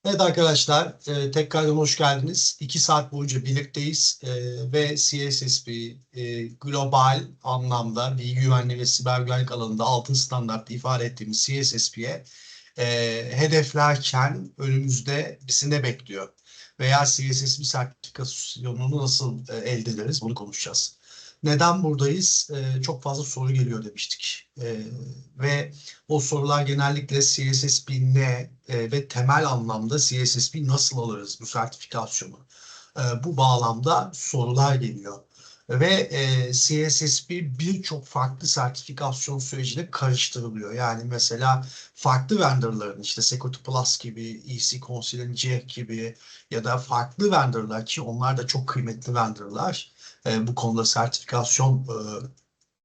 Evet arkadaşlar, tekrardan hoş geldiniz. 2 saat boyunca birlikteyiz ve CSSP global anlamda bilgi güvenliği ve siber güvenlik alanında altın standart ifade ettiğimiz CSSP'ye hedeflerken önümüzde bizi ne bekliyor? Veya CSSP sertifikasyonunu nasıl elde ederiz? Bunu konuşacağız. Neden buradayız? Çok fazla soru geliyor demiştik. Ve o sorular genellikle CSSP ne ve temel anlamda CSSP nasıl alırız bu sertifikasyonu? Bu bağlamda sorular geliyor. Ve CSSP birçok farklı sertifikasyon süreciyle karıştırılıyor. Yani mesela farklı vendorların işte Security Plus gibi, EC Conceal'in CEH gibi ya da farklı vendorlar ki onlar da çok kıymetli vendorlar. Bu konuda sertifikasyon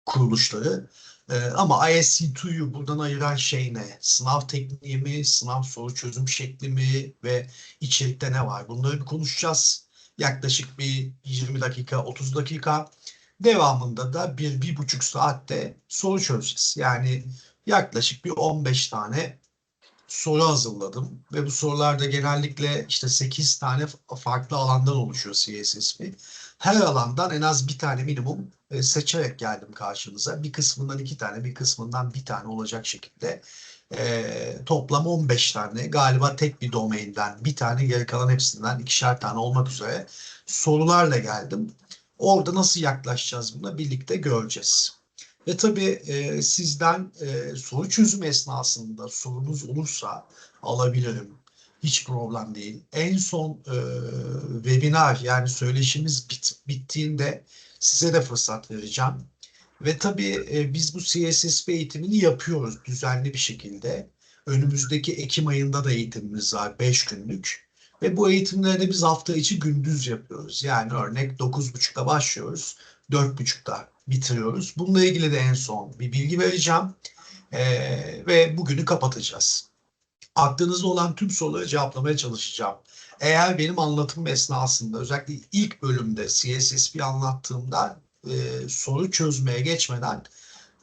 kuruluşları. Ama ISC2'yu buradan ayıran şey ne? Sınav tekniği mi, sınav soru çözüm şekli mi ve içerikte ne var? Bunları bir konuşacağız. Yaklaşık bir 20 dakika, 30 dakika. Devamında da 1-1,5 saatte soru çözeceğiz. Yani yaklaşık bir 15 tane soru hazırladım ve bu sorularda genellikle işte 8 tane farklı alandan oluşuyor CSSP. Her alandan en az bir tane minimum seçerek geldim karşınıza. Bir kısmından 2 tane, bir kısmından bir tane olacak şekilde toplam 15 tane galiba tek bir domainden bir tane geri kalan hepsinden 2'şer tane olmak üzere sorularla geldim. Orada nasıl yaklaşacağız buna birlikte göreceğiz. Ve tabii sizden soru çözüm esnasında sorunuz olursa alabilirim. Hiç problem değil. En son webinar yani söyleşimiz bittiğinde size de fırsat vereceğim. Ve tabii biz bu CSSP eğitimini yapıyoruz düzenli bir şekilde. Önümüzdeki Ekim ayında da eğitimimiz var 5 günlük. Ve bu eğitimleri de biz hafta içi gündüz yapıyoruz. Yani örnek 9.30'da başlıyoruz, 4.30'da bitiriyoruz. Bununla ilgili de en son bir bilgi vereceğim ve bugünü kapatacağız. Aklınızda olan tüm soruları cevaplamaya çalışacağım. Eğer benim anlatım esnasında özellikle ilk bölümde CSSP anlattığımda soru çözmeye geçmeden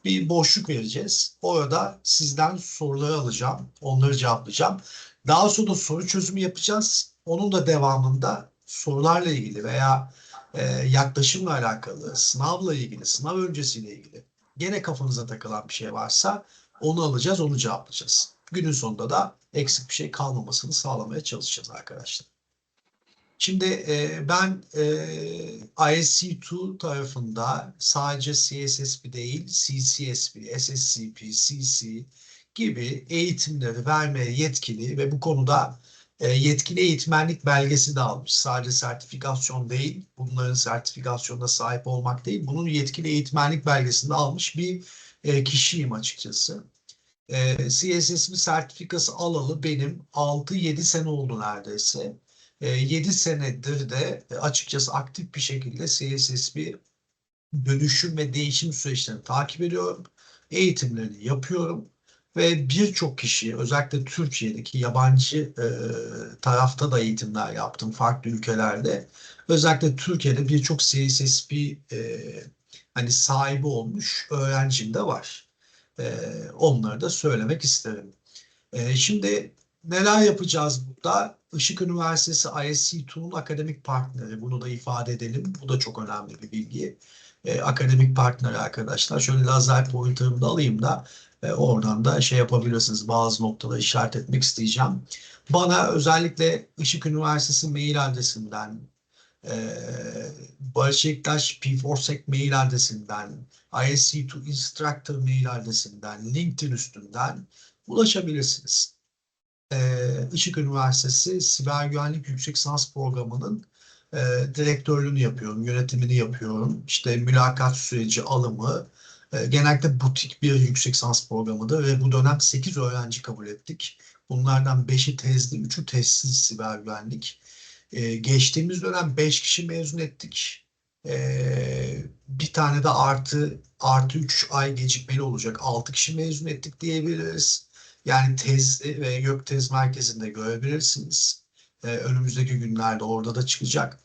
bir boşluk vereceğiz. Orada sizden soruları alacağım, onları cevaplayacağım. Daha sonra soru çözümü yapacağız. Onun da devamında sorularla ilgili veya yaklaşımla alakalı, sınavla ilgili, sınav öncesiyle ilgili gene kafanıza takılan bir şey varsa onu alacağız, onu cevaplayacağız. Günün sonunda da eksik bir şey kalmamasını sağlamaya çalışacağız arkadaşlar. Şimdi ben ISC2 tarafında sadece CSSP değil, CCSP, SSCP, CC gibi eğitimleri vermeye yetkili ve bu konuda yetkili eğitmenlik belgesi de almış. Sadece sertifikasyon değil, bunların sertifikasyonuna sahip olmak değil, bunun yetkili eğitmenlik belgesini de almış bir kişiyim açıkçası. CSSP sertifikası alalı benim 6-7 sene oldu neredeyse. 7 senedir de açıkçası aktif bir şekilde CSSP dönüşüm ve değişim süreçlerini takip ediyorum. Eğitimlerini yapıyorum ve birçok kişi özellikle Türkiye'deki yabancı tarafta da eğitimler yaptım farklı ülkelerde. Özellikle Türkiye'de birçok CSSP hani sahibi olmuş öğrencim de var. Onları da söylemek isterim. Şimdi neler yapacağız burada? Işık Üniversitesi ISC2'nun akademik partneri. Bunu da ifade edelim. Bu da çok önemli bir bilgi. Akademik partneri arkadaşlar. Şöyle lazer pointer'ımı da alayım da oradan da şey yapabilirsiniz. Bazı noktaları işaret etmek isteyeceğim. Bana özellikle Işık Üniversitesi mail adresinden, Barış Ektaş P4Sec mail adresinden, ISC2 Instructor mail adresinden, LinkedIn üstünden ulaşabilirsiniz. Işık Üniversitesi Siber Güvenlik Yüksek Lisans Programı'nın e, direktörlüğünü yapıyorum, yönetimini yapıyorum. İşte mülakat süreci, alımı, genellikle butik bir yüksek lisans programıdır ve bu dönem 8 öğrenci kabul ettik. Bunlardan 5'i tezli, 3'ü tezsiz siber güvenlik. Geçtiğimiz dönem 5 kişi mezun ettik. Bir tane de artı 3 ay gecikmeli olacak. 6 kişi mezun ettik diyebiliriz. Yani tez ve YÖK Tez Merkezi'nde görebilirsiniz. Önümüzdeki günlerde orada da çıkacak.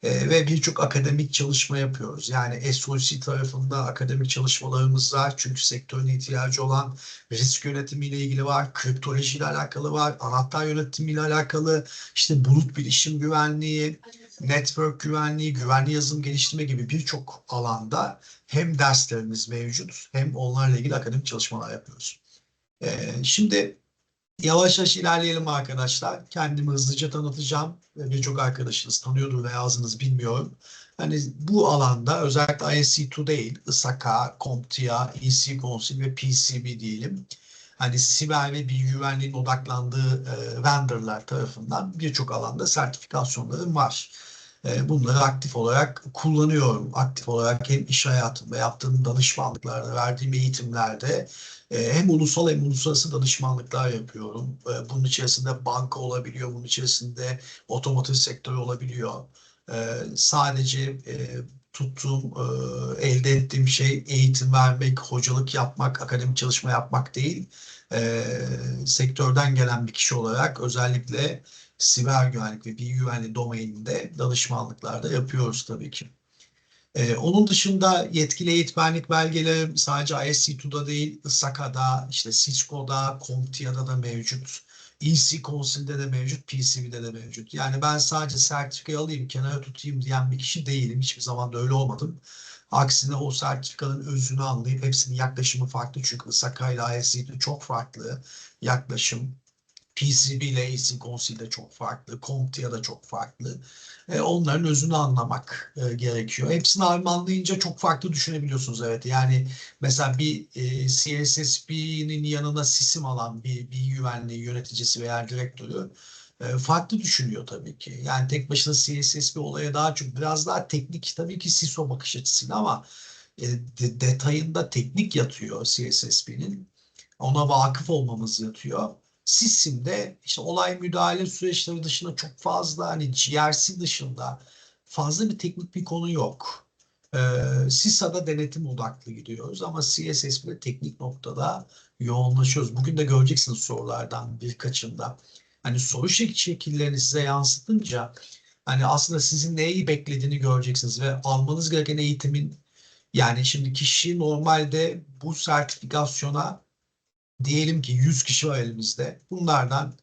Ve birçok akademik çalışma yapıyoruz. Yani SOC tarafında akademik çalışmalarımız var. Çünkü sektörün ihtiyacı olan risk yönetimiyle ilgili var, kriptolojiyle alakalı var, anahtar yönetimiyle alakalı, işte bulut bilişim güvenliği, network güvenliği, güvenli yazılım geliştirme gibi birçok alanda hem derslerimiz mevcut hem onlarla ilgili akademik çalışmalar yapıyoruz. Şimdi yavaş yavaş ilerleyelim arkadaşlar. Kendimi hızlıca tanıtacağım. Birçok arkadaşınız tanıyordur veya azınız bilmiyorum. Hani bu alanda özellikle ISC2 değil, ISACA, CompTIA, EC Council ve PCB diyelim. Hani siber ve bilgi güvenliğinin odaklandığı vendorlar tarafından birçok alanda sertifikasyonlarım var. Bunları aktif olarak kullanıyorum. Aktif olarak hem iş hayatımda yaptığım danışmanlıklarda, verdiğim eğitimlerde hem ulusal hem uluslararası danışmanlıklar yapıyorum. Bunun içerisinde banka olabiliyor, bunun içerisinde otomotiv sektörü olabiliyor. Sadece tuttuğum, elde ettiğim şey eğitim vermek, hocalık yapmak, akademik çalışma yapmak değil. Sektörden gelen bir kişi olarak özellikle siber güvenlik ve bilgi güvenliği domaininde danışmanlıklarda yapıyoruz tabii ki. Onun dışında yetkili eğitmenlik belgelerim sadece ISC2'da değil, ISACA'da, işte Cisco'da, CompTIA'da da mevcut. EC Council'de de mevcut, PCB'de de mevcut. Yani ben sadece sertifikayı alayım, kenara tutayım diyen bir kişi değilim. Hiçbir zaman da öyle olmadım. Aksine o sertifikanın özünü anlayıp hepsinin yaklaşımı farklı. Çünkü ISACA ile ISC2 çok farklı yaklaşım. PCB ile AC Council de çok farklı, CompTIA da çok farklı. Onların özünü anlamak gerekiyor. Hepsini harmanlayınca çok farklı düşünebiliyorsunuz, evet. Yani mesela bir CSSP'nin yanına SIS'im alan bir bilgi güvenliği yöneticisi veya direktörü farklı düşünüyor tabii ki. Yani tek başına CSSP olaya daha çok biraz daha teknik tabii ki CISO bakış açısıyla ama detayında teknik yatıyor CSSP'nin. Ona vakıf olmamız yatıyor. SİS'imde işte olay müdahale süreçleri dışında çok fazla hani GRC dışında fazla bir teknik bir konu yok. SİSA'da denetim odaklı gidiyoruz ama CSS'de teknik noktada yoğunlaşıyoruz. Bugün de göreceksiniz sorulardan birkaçında. Hani soru şekillerini size yansıtınca hani aslında sizin neyi beklediğini göreceksiniz ve almanız gereken eğitimin yani şimdi kişi normalde bu sertifikasyona diyelim ki 100 kişi var elimizde. Bunlardan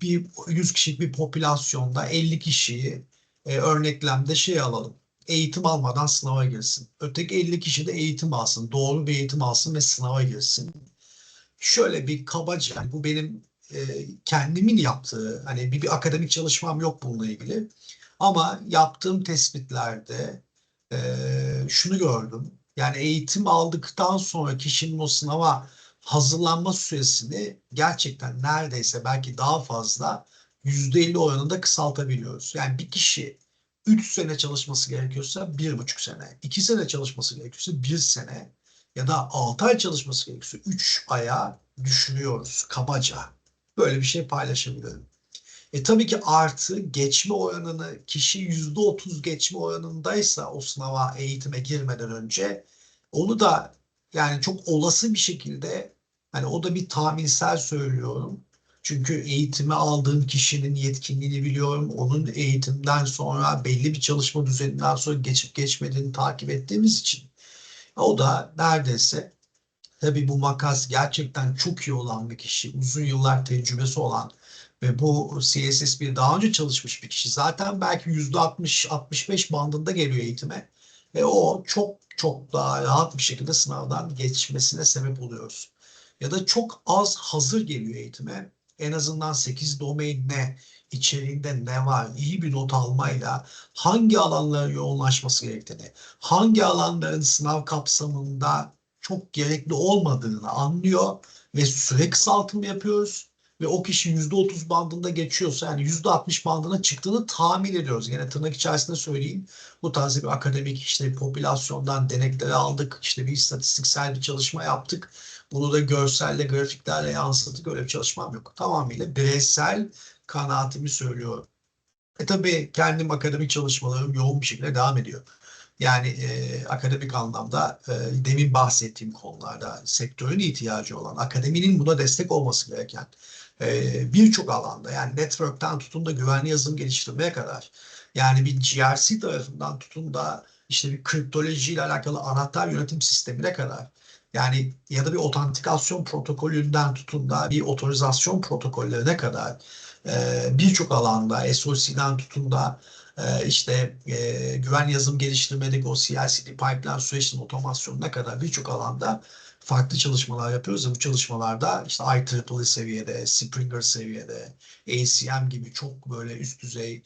bir 100 kişilik bir popülasyonda 50 kişiyi örneklemde şey alalım. Eğitim almadan sınava girsin. Öteki 50 kişi de eğitim alsın. Doğru bir eğitim alsın ve sınava girsin. Şöyle bir kabaca yani bu benim kendimin yaptığı hani bir akademik çalışmam yok bununla ilgili. Ama yaptığım tespitlerde şunu gördüm. Yani eğitim aldıktan sonra kişinin o sınava hazırlanma süresini gerçekten neredeyse belki daha fazla %50 oranında kısaltabiliyoruz. Yani bir kişi 3 sene çalışması gerekiyorsa 1,5 sene, 2 sene çalışması gerekiyorsa 1 sene ya da 6 ay çalışması gerekiyorsa 3 aya düşürüyoruz kabaca. Böyle bir şey paylaşabilirim. Tabii ki artı geçme oranını kişi %30 geçme oranındaysa o sınava eğitime girmeden önce onu da yani çok olası bir şekilde hani o da bir tahminsel söylüyorum. Çünkü eğitimi aldığım kişinin yetkinliğini biliyorum. Onun eğitimden sonra belli bir çalışma düzeninden sonra geçip geçmediğini takip ettiğimiz için o da neredeyse tabii bu makas gerçekten çok iyi olan bir kişi, uzun yıllar tecrübesi olan ve bu CSS1 daha önce çalışmış bir kişi. Zaten belki %60-65 bandında geliyor eğitime ve o çok çok daha rahat bir şekilde sınavdan geçmesine sebep oluyoruz. Ya da çok az hazır geliyor eğitime. En azından 8 domain ne, içeriğinde ne var, iyi bir not almayla hangi alanlara yoğunlaşması gerektiğini, hangi alanların sınav kapsamında çok gerekli olmadığını anlıyor ve süre kısaltımı yapıyoruz ve o kişi %30 bandında geçiyorsa yani %60 bandına çıktığını tahmin ediyoruz. Yine tırnak içerisinde söyleyeyim. Bu tarz bir akademik işte popülasyondan denekleri aldık. İşte bir istatistiksel bir çalışma yaptık. Bunu da görselle, grafiklerle yansıttık. Öyle bir çalışmam yok. Tamamıyla bireysel kanaatimi söylüyorum. Tabii kendim akademik çalışmalarım yoğun bir şekilde devam ediyor. Yani akademik anlamda demin bahsettiğim konularda sektörün ihtiyacı olan, akademinin buna destek olması gereken birçok alanda, yani network'ten tutun da güvenli yazılım geliştirmeye kadar, yani bir GRC tarafından tutun da işte bir kriptoloji ile alakalı anahtar yönetim sistemine kadar, yani ya da bir otantikasyon protokolünden tutun da bir otorizasyon protokollerine kadar birçok alanda SOC'den tutun da işte güven yazılım geliştirmedeki o CI/CD pipeline süreçinin otomasyonuna kadar birçok alanda farklı çalışmalar yapıyoruz. Bu çalışmalarda işte IEEE seviyede, Springer seviyede, ACM gibi çok böyle üst düzey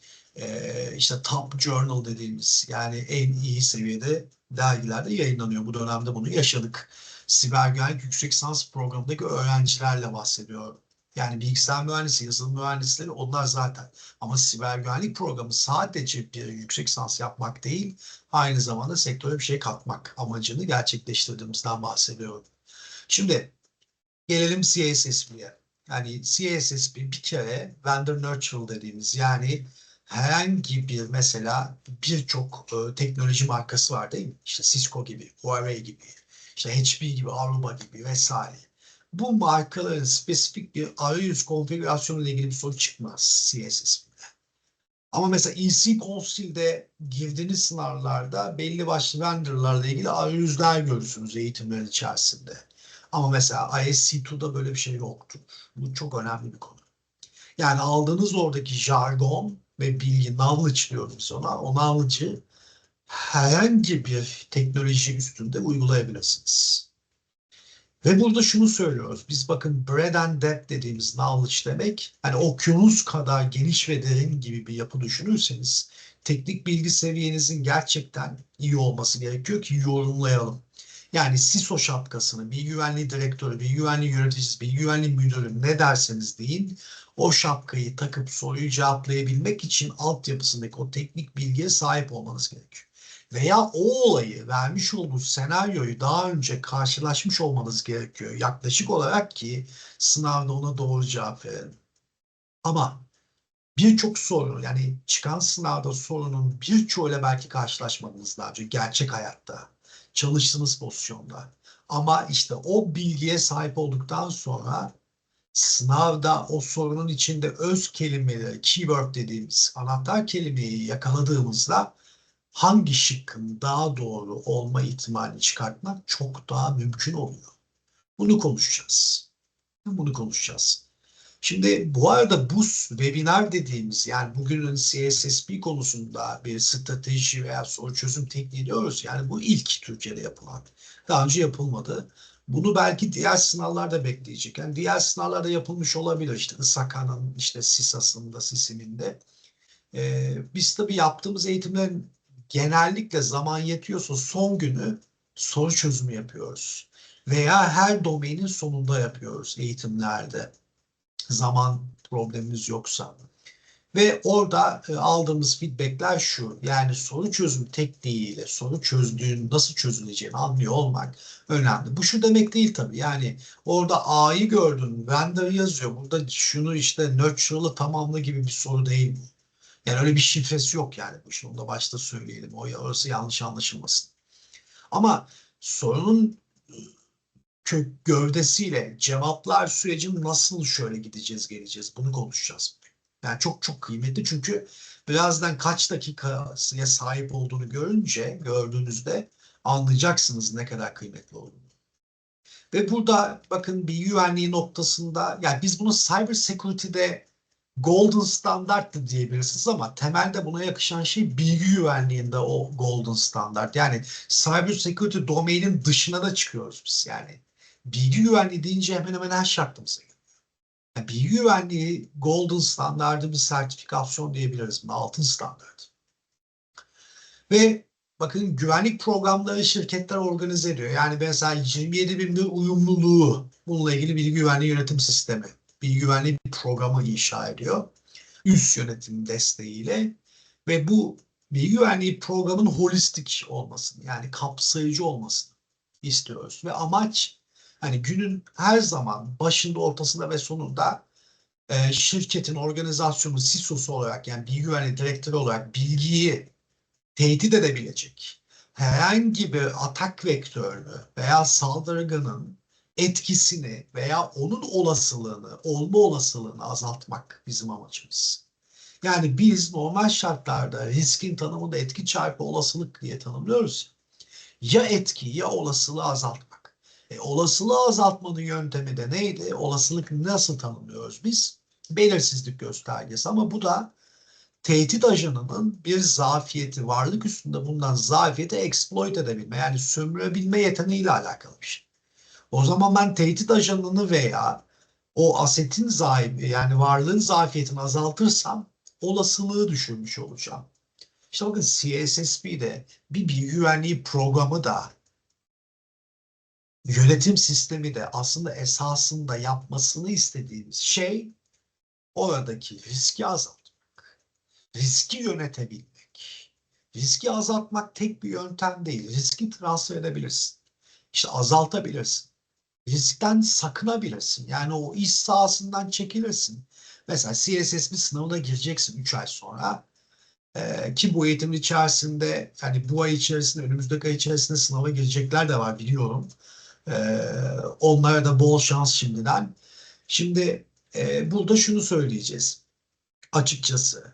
işte top journal dediğimiz, yani en iyi seviyede dergilerde yayınlanıyor. Bu dönemde bunu yaşadık. Siber güvenlik yüksek lisans programındaki öğrencilerle bahsediyorum. Yani bilgisayar mühendisi, yazılım mühendisleri onlar zaten. Ama siber güvenlik programı sadece bir yüksek lisans yapmak değil, aynı zamanda sektöre bir şey katmak amacını gerçekleştirdiğimizden bahsediyorum. Şimdi gelelim CSSP'ye. Yani CSSP bir kere vendor neutral dediğimiz, yani herhangi bir, mesela birçok teknoloji markası var değil mi? İşte Cisco gibi, Huawei gibi, işte HP gibi, Aruba gibi vesaire. Bu markaların spesifik bir arayüz konfigürasyonu ile ilgili bir soru çıkmaz CSSP'de. Ama mesela EC Council'de girdiğiniz sınavlarda belli başlı vendorlarla ilgili arayüzler görürsünüz eğitimlerin içerisinde. Ama mesela ISC2'da böyle bir şey yoktur. Bu çok önemli bir konu. Yani aldığınız oradaki jargon ve bilgi, knowledge diyoruz biz ona. O knowledge'ı herhangi bir teknoloji üstünde uygulayabilirsiniz. Ve burada şunu söylüyoruz. Biz bakın breadth and depth dediğimiz knowledge demek, hani okyanus kadar geniş ve derin gibi bir yapı düşünürseniz teknik bilgi seviyenizin gerçekten iyi olması gerekiyor ki yorumlayalım. Yani CISO şapkasını, bilgi güvenliği direktörü, bilgi güvenliği yöneticisi, bilgi güvenliği müdürü ne derseniz deyin, o şapkayı takıp soruyu cevaplayabilmek için altyapısındaki o teknik bilgiye sahip olmanız gerekiyor. Veya o olayı, vermiş olduğu senaryoyu daha önce karşılaşmış olmanız gerekiyor yaklaşık olarak ki sınavda ona doğru cevap verelim. Ama birçok soru, yani çıkan sınavda sorunun birçoğuyla belki karşılaşmadınız daha önce gerçek hayatta, çalıştığınız pozisyonda. Ama işte o bilgiye sahip olduktan sonra sınavda o sorunun içinde öz kelimeleri, keyword dediğimiz anahtar kelimeyi yakaladığımızda hangi şıkkın daha doğru olma ihtimalini çıkartmak çok daha mümkün oluyor. Bunu konuşacağız. Bunu konuşacağız. Şimdi bu arada bu webinar dediğimiz, yani bugünün CSSP konusunda bir strateji veya soru çözüm tekniği diyoruz. Yani bu ilk Türkiye'de yapılan. Daha önce yapılmadı. Bunu belki diğer sınavlarda bekleyecek. Yani diğer sınavlarda yapılmış olabilir. İşte ISAKA'nın, işte SİSA'sında, SİSİM'inde. Biz tabii yaptığımız eğitimlerin genellikle zaman yetiyorsa son günü soru çözümü yapıyoruz. Veya her domainin sonunda yapıyoruz eğitimlerde. Zaman problemimiz yoksa. Ve orada aldığımız feedbackler şu: yani soru çözüm tekniğiyle soru çözdüğün nasıl çözüleceğini anlıyor olmak önemli. Bu şu demek değil tabii, yani orada A'yı gördün, vendor yazıyor, burada şunu işte nurture'lı tamamla gibi bir soru değil bu. Yani öyle bir şifresi yok yani bu işin. Onu da başta söyleyelim. Orası yanlış anlaşılmasın. Ama sorunun kök gövdesiyle cevaplar sürecin nasıl şöyle gideceğiz geleceğiz bunu konuşacağız. Yani çok çok kıymetli, çünkü birazdan kaç dakikaya sahip olduğunu gördüğünüzde anlayacaksınız ne kadar kıymetli olduğunu. Ve burada bakın bilgi güvenliği noktasında, yani biz bunu cyber security'de golden standart da diyebilirsiniz ama temelde buna yakışan şey bilgi güvenliğinde o golden standart. Yani cyber security domainin dışına da çıkıyoruz biz yani. Bilgi güvenliği deyince hemen hemen her şartımıza geliyor. Yani bilgi güvenliği golden standardı bir sertifikasyon diyebiliriz. Buna altın standart. Ve bakın güvenlik programları şirketler organize ediyor. Yani mesela 27 bin bir uyumluluğu, bununla ilgili bilgi güvenliği yönetim sistemi, bilgi güvenliği bir programı inşa ediyor. Üst yönetim desteğiyle ve bu bilgi güvenliği programın holistik olmasını, yani kapsayıcı olmasını istiyoruz. Ve amaç, hani günün her zaman başında, ortasında ve sonunda şirketin, organizasyonun CISO'su olarak, yani bilgi güvenliği direktörü olarak bilgiyi tehdit edebilecek herhangi bir atak vektörünü veya saldırganın etkisini veya onun olasılığını, olma olasılığını azaltmak bizim amacımız. Yani biz normal şartlarda riskin tanımında etki çarpı olasılık diye tanımlıyoruz. Ya etki ya olasılığı azaltmak. Olasılığı azaltmanın yöntemi de neydi? Olasılık nasıl tanımlıyoruz biz? Belirsizlik göstergesi, ama bu da tehdit ajanının bir zafiyeti, varlık üstünde bulunan zafiyeti exploit edebilme, yani sömürebilme yeteneğiyle alakalı bir şey. O zaman ben tehdit ajanını veya o asetin sahibi, yani varlığın zafiyetini azaltırsam olasılığı düşürmüş olacağım. İşte bakın, CSSP'de bir bilgi güvenliği programı da yönetim sistemi de aslında esasında yapmasını istediğimiz şey oradaki riski azaltmak, riski yönetebilmek. Riski azaltmak tek bir yöntem değil. Riski transfer edebilirsin. İşte azaltabilirsin. Riskten sakınabilirsin. Yani o iş sahasından çekilirsin. Mesela CSSP sınavına gireceksin 3 ay sonra. Ki bu eğitimin içerisinde, yani bu ay içerisinde, önümüzdeki ay içerisinde sınava girecekler de var, biliyorum. Onlara da bol şans şimdiden. Şimdi burada şunu söyleyeceğiz açıkçası.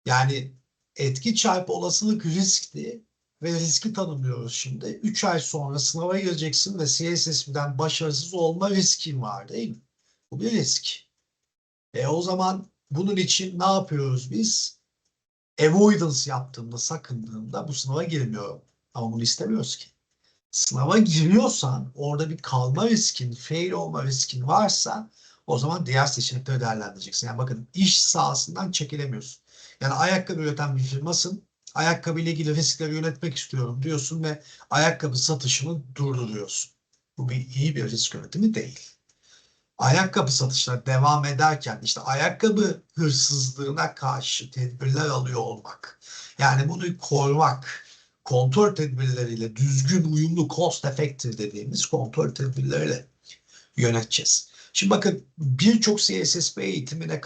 Yani etki çarpı olasılık riskti ve riski tanımlıyoruz şimdi. 3 ay sonra sınava gireceksin ve CSSP'den başarısız olma riskin var, değil mi? Bu bir risk. O zaman bunun için ne yapıyoruz biz? Avoidance yaptığımda, sakındığımda bu sınava girmiyorum. Ama bunu istemiyoruz ki. Sınava giriyorsan orada bir kalma riskin, fail olma riskin varsa o zaman diğer seçenekleri değerlendireceksin. Yani bakın, iş sahasından çekilemiyorsun. Yani ayakkabı üreten bir firmasın. Ayakkabı ile ilgili riskleri yönetmek istiyorum diyorsun ve ayakkabı satışını durduruyorsun. Bu iyi bir risk yönetimi değil. Ayakkabı satışına devam ederken işte ayakkabı hırsızlığına karşı tedbirler alıyor olmak. Yani bunu korumak, kontrol tedbirleriyle, düzgün, uyumlu, cost effective dediğimiz kontrol tedbirleriyle yöneteceğiz. Şimdi bakın, birçok CSSP eğitimine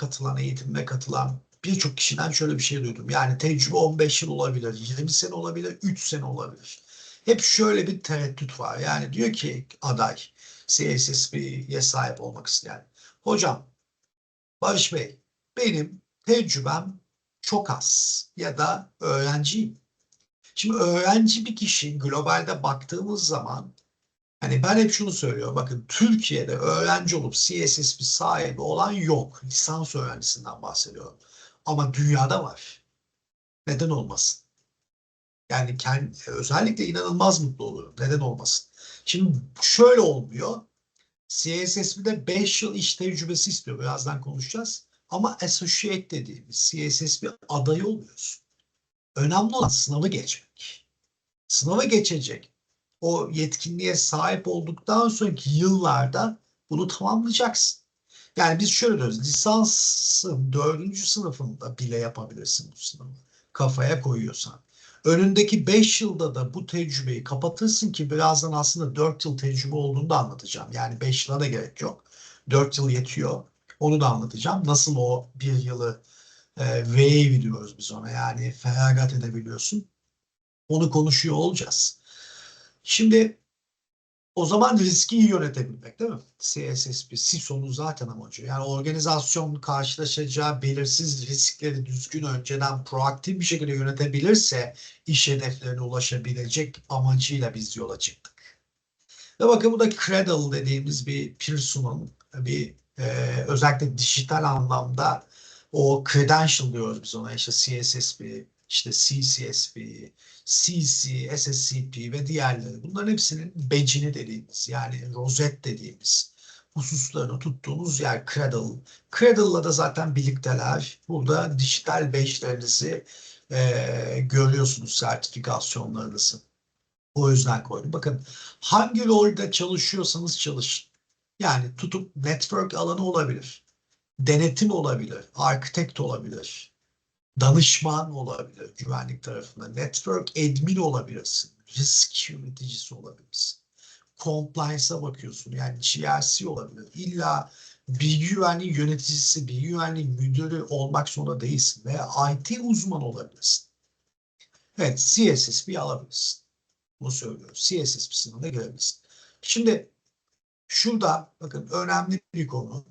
katılan birçok kişiden şöyle bir şey duydum. Yani tecrübe 15 yıl olabilir, 20 sene olabilir, 3 sene olabilir. Hep şöyle bir tereddüt var. Yani diyor ki aday, CSSP'ye sahip olmak isteyen. Hocam, Barış Bey, benim tecrübem çok az ya da öğrenciyim. Şimdi öğrenci bir kişi globalde baktığımız zaman, hani ben hep şunu söylüyorum. Bakın, Türkiye'de öğrenci olup CSSP sahibi olan yok. Lisans öğrencisinden bahsediyorum. Ama dünyada var. Neden olmasın? Yani özellikle inanılmaz mutlu olurum. Neden olmasın? Şimdi şöyle olmuyor. CSSP'de 5 yıl iş tecrübesi istiyor. Birazdan konuşacağız. Ama associate dediğimiz CSSP adayı oluyorsun. Önemli olan sınavı geçmek. Sınavı geçecek. O yetkinliğe sahip olduktan sonraki yıllarda bunu tamamlayacaksın. Yani biz şöyle diyoruz. Lisansın 4. sınıfında bile yapabilirsin bu sınavı. Kafaya koyuyorsan. Önündeki 5 yılda da bu tecrübeyi kapatırsın, ki birazdan aslında 4 yıl tecrübe olduğunu da anlatacağım. Yani 5 yıla da gerek yok. 4 yıl yetiyor. Onu da anlatacağım. Nasıl o bir yılı waive diyoruz biz ona. Yani feragat edebiliyorsun. Onu konuşuyor olacağız. Şimdi o zaman riski iyi yönetebilmek, değil mi? CSSP, CISO'nun zaten amacı. Yani organizasyon karşılaşacağı belirsiz riskleri düzgün, önceden proaktif bir şekilde yönetebilirse iş hedeflerine ulaşabilecek amacıyla biz yola çıktık. Ve bakın, bu da Cradle dediğimiz bir Pearson'un bir özellikle dijital anlamda o credential diyoruz biz ona, işte CSSP, işte CCSP, CC, SSCP ve diğerleri. Bunların hepsinin badge'ini dediğimiz, yani rozet dediğimiz hususlarını tuttuğumuz yer Cradle. Cradle'la da zaten birlikteler. Burada dijital badge'lerinizi görüyorsunuz, sertifikasyonlarınızı. O yüzden koydum. Bakın, hangi rolde çalışıyorsanız çalışın. Yani tutup network alanı olabilir, denetim olabilir, architect olabilir, danışman olabilir güvenlik tarafında, network admin olabilirsin, risk yöneticisi olabilirsin. Compliance'a bakıyorsun, yani GRC olabilir. İlla bilgi güvenliği yöneticisi, bilgi güvenliği müdürü olmak zorunda değilsin veya IT uzmanı olabilirsin. Evet, CSSP alabilirsin. Bunu söylüyoruz. CSSP sınavına girebilirsin. Şimdi Şurada bakın önemli bir konu.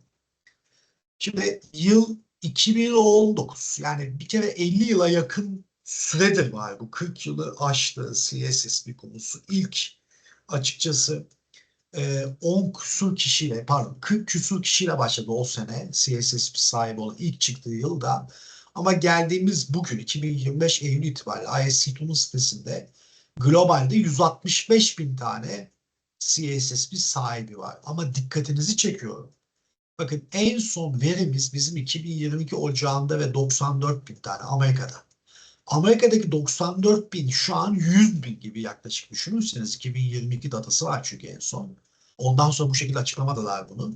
Şimdi yıl 2019, yani bir kere 50 yıla yakın süredir var bu 40 yılı aştı CSSP konusu. İlk açıkçası 10 küsur kişiyle, pardon 40 küsur kişiyle başladı o sene CSSP sahibi olan ilk çıktığı yılda. Ama geldiğimiz bugün 2025 Eylül itibariyle ISC2'nun sitesinde globalde 165 bin tane CSSP sahibi var. Ama dikkatinizi çekiyorum. Bakın en son verimiz bizim 2022 Ocağı'nda ve 94 bin tane Amerika'da. Amerika'daki 94 bin şu an 100 bin gibi yaklaşık düşünürseniz 2022 datası var çünkü en son. Ondan sonra bu şekilde açıklamadılar bunu.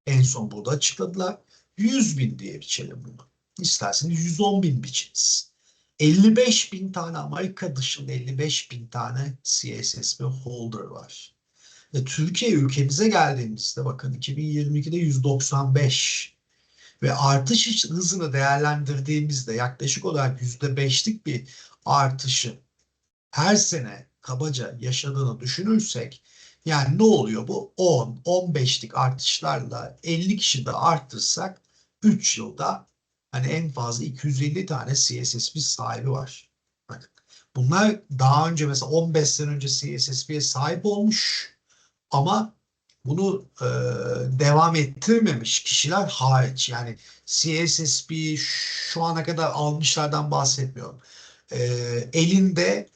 En son burada açıkladılar. 100 bin diye biçelim bunu. İsterseniz 110 bin biçiniz. 55 bin tane Amerika dışında 55 bin tane CSSP holder var. Türkiye ülkemize geldiğimizde bakın 2022'de 195 ve artış hızını değerlendirdiğimizde yaklaşık olarak %5'lik bir artışı her sene kabaca yaşadığını düşünürsek, yani ne oluyor bu? 10-15'lik artışlarla 50 kişi de arttırsak 3 yılda hani en fazla 250 tane CSSP sahibi var. Bakın bunlar daha önce mesela 15 sene önce CSSP'ye sahip olmuş ama bunu devam ettirmemiş kişiler hariç. Yani CSSP şu ana kadar almışlardan bahsetmiyorum. E, Elinde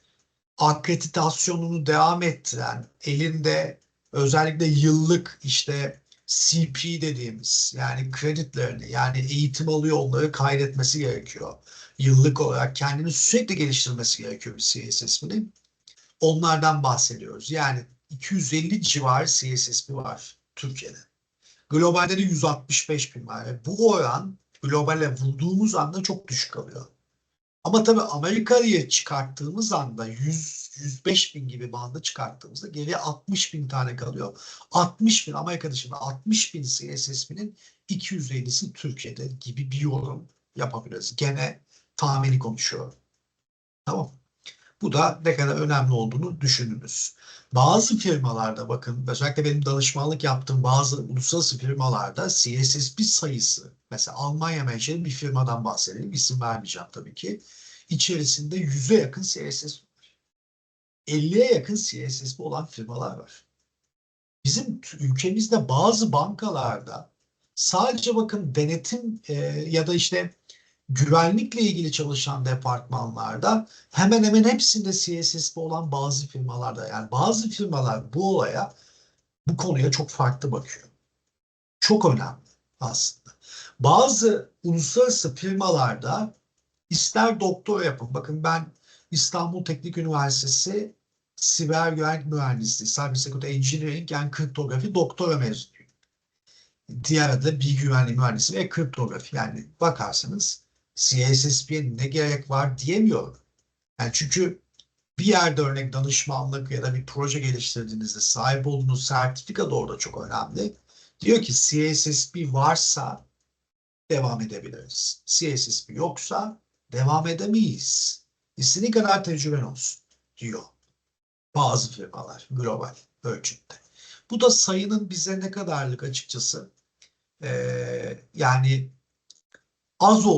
akreditasyonunu devam ettiren, elinde özellikle yıllık işte CP dediğimiz yani kredilerini, yani eğitim alıyor onları kaydetmesi gerekiyor. Yıllık olarak kendini sürekli geliştirmesi gerekiyor bir CSSP'nin. Onlardan bahsediyoruz. Yani 250 civarı CSSP var Türkiye'de. Globalde de 165 bin var. Bu oran globale vurduğumuz anda çok düşük kalıyor. Ama tabii Amerika'ya çıkarttığımız anda 100-105 bin gibi bandı çıkarttığımızda geriye 60 bin tane kalıyor. 60 bin Amerika dışında 60 bin CSSP'nin 250'si Türkiye'de gibi bir yorum yapabiliriz. Gene tahmini konuşuyorum. Tamam. Bu da ne kadar önemli olduğunu düşününüz. Bazı firmalarda bakın özellikle benim danışmanlık yaptığım bazı uluslararası firmalarda CSSP sayısı, mesela Almanya menşeli bir firmadan bahsedelim, isim vermeyeceğim tabii ki. İçerisinde 100'e yakın CSSP, 50'ye yakın CSSP olan firmalar var. Bizim ülkemizde bazı bankalarda sadece bakın denetim ya da işte güvenlikle ilgili çalışan departmanlarda hemen hemen hepsinde CSSP olan bazı firmalarda, yani bazı firmalar bu olaya, bu konuya çok farklı bakıyor. Çok önemli aslında. Bazı uluslararası firmalarda ister doktora yapın. Bakın ben İstanbul Teknik Üniversitesi Siber Güvenlik Mühendisliği, Cyber Security Engineering yani kriptografi doktora mezunuyum. Diğer adı da bilgi güvenliği mühendisi ve kriptografi. Yani bakarsanız CSSP'ye ne gerek var diyemiyorum. Yani çünkü bir yerde örnek danışmanlık ya da bir proje geliştirdiğinizde sahip olduğunuz sertifika da orada çok önemli. Diyor ki CSSP varsa devam edebiliriz. CSSP yoksa devam edemeyiz. İstediğin kadar tecrüben olsun diyor bazı firmalar global ölçekte. Bu da sayının bize ne kadarlık açıkçası yani az